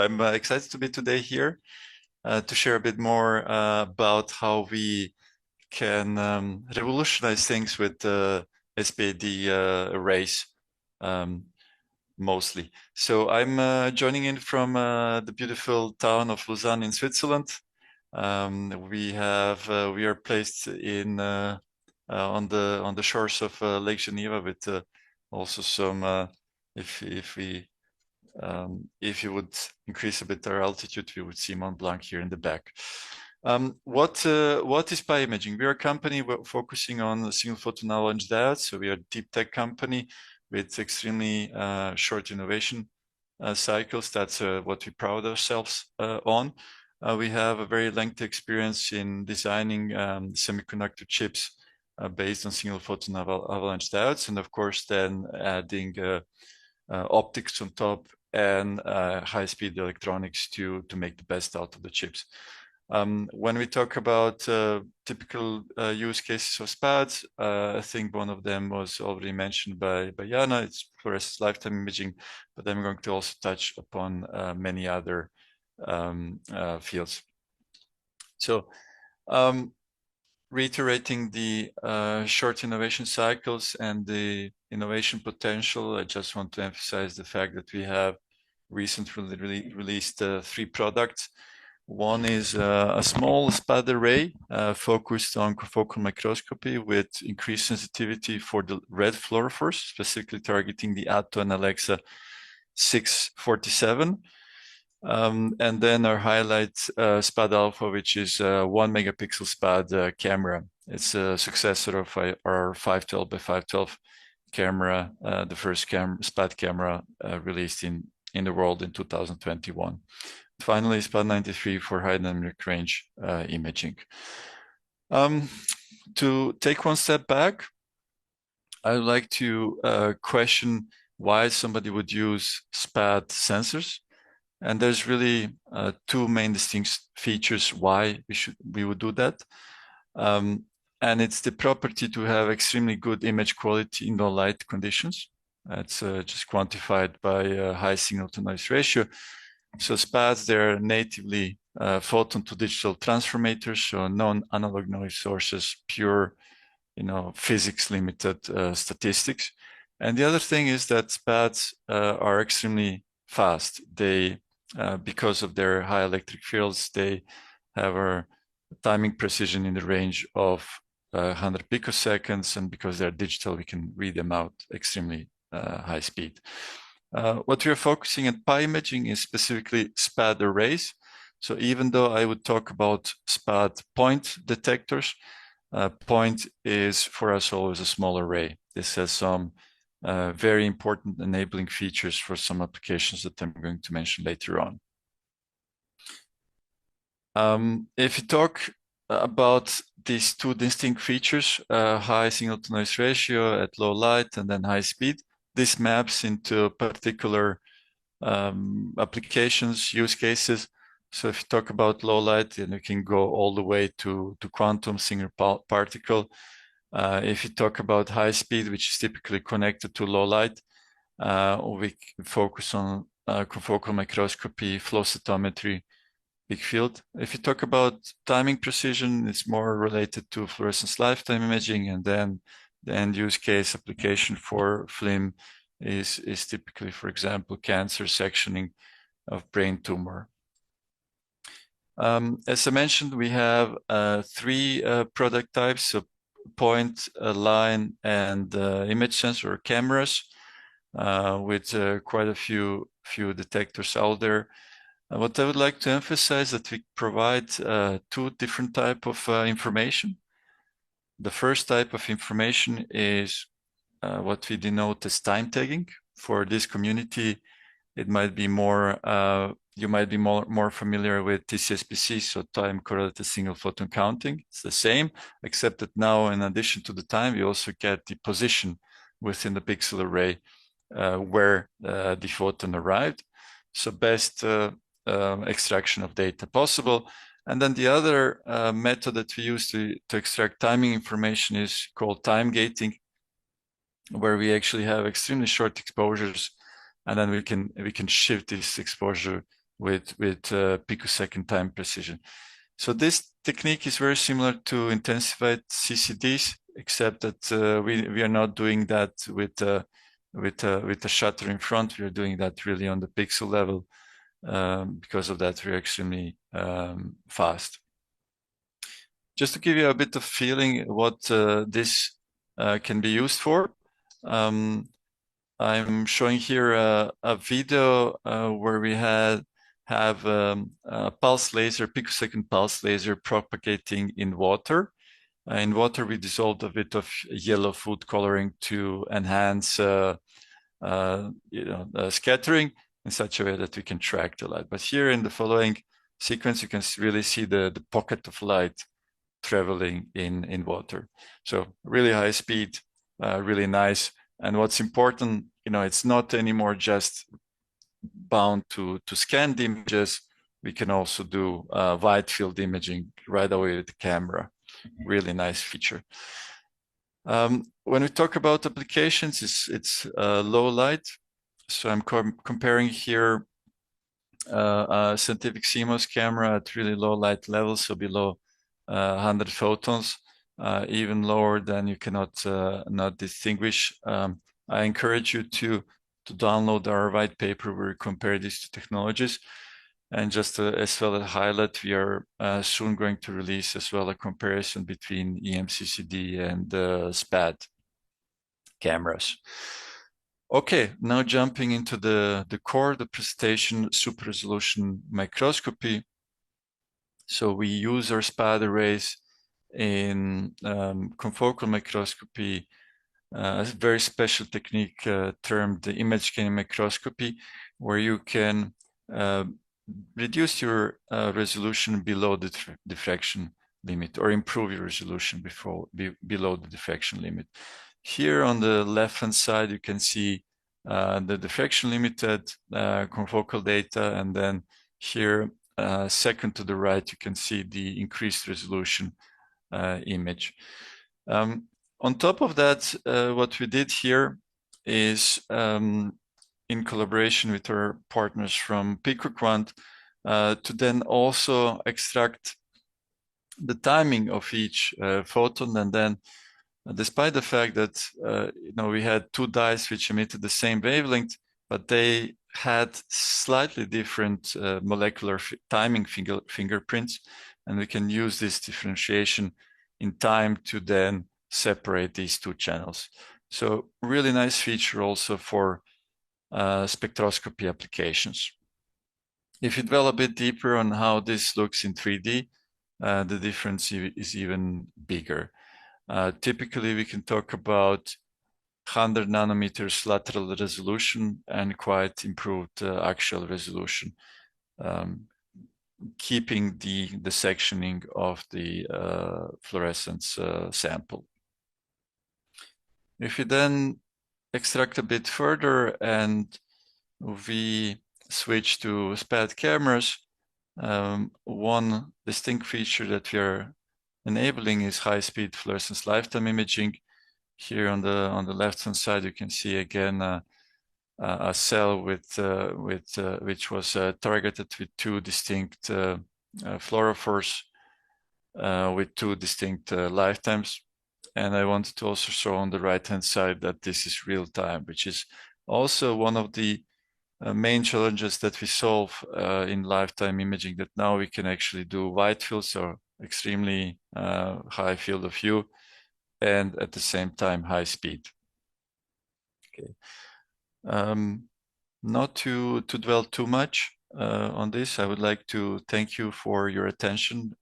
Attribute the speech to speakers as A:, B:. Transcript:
A: I'm excited to be today here to share a bit more about how we can revolutionize things with SPAD arrays um, mostly. So I'm joining in from the beautiful town of Lausanne in Switzerland. We are placed in on the shores of Lake Geneva with also some if you would increase a bit our altitude, we would see Mont Blanc here in the back. What is bioimaging? We are a company focusing on single photon avalanche diodes. So we are a deep tech company with extremely short innovation cycles. That's what we pride ourselves on. We have a very lengthy experience in designing semiconductor chips based on single photon avalanche diodes, and of course then adding optics on top and high-speed electronics to make the best out of the chips. When we talk about typical use cases of SPADs, I think one of them was already mentioned by Jana. It's fluorescence lifetime imaging, but I'm going to also touch upon many other fields. So reiterating the short innovation cycles and the innovation potential, I just want to emphasize the fact that we have recently released 3 products. One is a small SPAD array focused on confocal microscopy with increased sensitivity for the red fluorophores, specifically targeting the Atto and Alexa 647. And then our highlight SPAD Alpha, which is a 1 megapixel SPAD camera. It's a successor of our 512 by 512 camera, the first SPAD camera released in the world in 2021. Finally, SPAD 93 for high dynamic range imaging. To take one step back, I would like to question why somebody would use SPAD sensors. And there's really 2 main distinct features why we would do that. And it's the property to have extremely good image quality in low light conditions. That's just quantified by high signal to noise ratio. So SPADs, they're natively photon to digital transformators, so non-analog noise sources, pure, physics limited statistics. And the other thing is that SPADs are extremely fast. They because of their high electric fields, they have a timing precision in the range of 100 picoseconds, and because they're digital, we can read them out extremely high speed. What we are focusing at imaging is specifically SPAD arrays. So even though I would talk about SPAD point detectors, point is for us always a small array. This has some very important enabling features for some applications that I'm going to mention later on. If you talk about these 2 distinct features, high signal to noise ratio at low light and then high speed, this maps into particular applications, use cases. So if you talk about low light, then you can go all the way to quantum single particle. If you talk about high speed, which is typically connected to low light, we focus on confocal microscopy, flow cytometry, big field. If you talk about timing precision, it's more related to fluorescence lifetime imaging, and then the end use case application for FLIM is typically, for example, cancer sectioning of brain tumor. As I mentioned, we have 3 product types, so point, line, and image sensor cameras with quite a few detectors out there. What I would like to emphasize that we provide 2 different types of information. The first type of information is what we denote as time tagging. For this community, it might be more you might be more familiar with TCSPC, so time correlated single photon counting. It's the same, except that now, in addition to the time, we also get the position within the pixel array where the photon arrived. So best extraction of data possible. And then the other method that we use to extract timing information is called time gating, where we actually have extremely short exposures, and then we can shift this exposure with picosecond time precision. So this technique is very similar to intensified CCDs, except that we are not doing that with a shutter in front. We are doing that really on the pixel level. Because of that, we're extremely fast. Just to give you a bit of feeling what this can be used for, I'm showing here a video where we have a pulse laser, picosecond pulse laser propagating in water. In water, we dissolved a bit of yellow food coloring to enhance scattering in such a way that we can track the light. But here in the following sequence, you can really see the pocket of light traveling in water. So really high speed, really nice. And what's important, it's not anymore just bound to scan the images. We can also do wide field imaging right away with the camera. Really nice feature. When we talk about applications, it's low light. So I'm comparing here a scientific CMOS camera at really low light levels, so below 100 photons, even lower than you cannot not distinguish. I encourage you to download our white paper where we compare these two technologies. And just as well as highlight, we are soon going to release as well a comparison between EMCCD and SPAD cameras. Okay, now jumping into the core of the presentation, super resolution microscopy. So we use our SPAD arrays in confocal microscopy, a very special technique termed the image scanning microscopy, where you can reduce your resolution below the diffraction limit, or improve your resolution below the diffraction limit. Here on the left-hand side, you can see the diffraction limited confocal data, and then here, second to the right, you can see the increased resolution image. On top of that, what we did here is, in collaboration with our partners from PicoQuant, to then also extract the timing of each photon, and then despite the fact that we had two dyes which emitted the same wavelength, but they had slightly different molecular timing fingerprints, and we can use this differentiation in time to then separate these two channels. So really nice feature also for spectroscopy applications. If you dwell a bit deeper on how this looks in 3D, the difference is even bigger. Typically, we can talk about 100 nanometers lateral resolution and quite improved axial resolution, keeping the sectioning of the fluorescence sample. If we then extract a bit further and we switch to SPAD cameras, one distinct feature that we are enabling is high-speed fluorescence lifetime imaging. Here on the left-hand side, you can see again a cell which was targeted with two distinct fluorophores with two distinct lifetimes. And I wanted to also show on the right-hand side that this is real time, which is also one of the main challenges that we solve in lifetime imaging, that now we can actually do wide field, so extremely high field of view, and at the same time high speed. Okay. Not to dwell too much on this, I would like to thank you for your attention.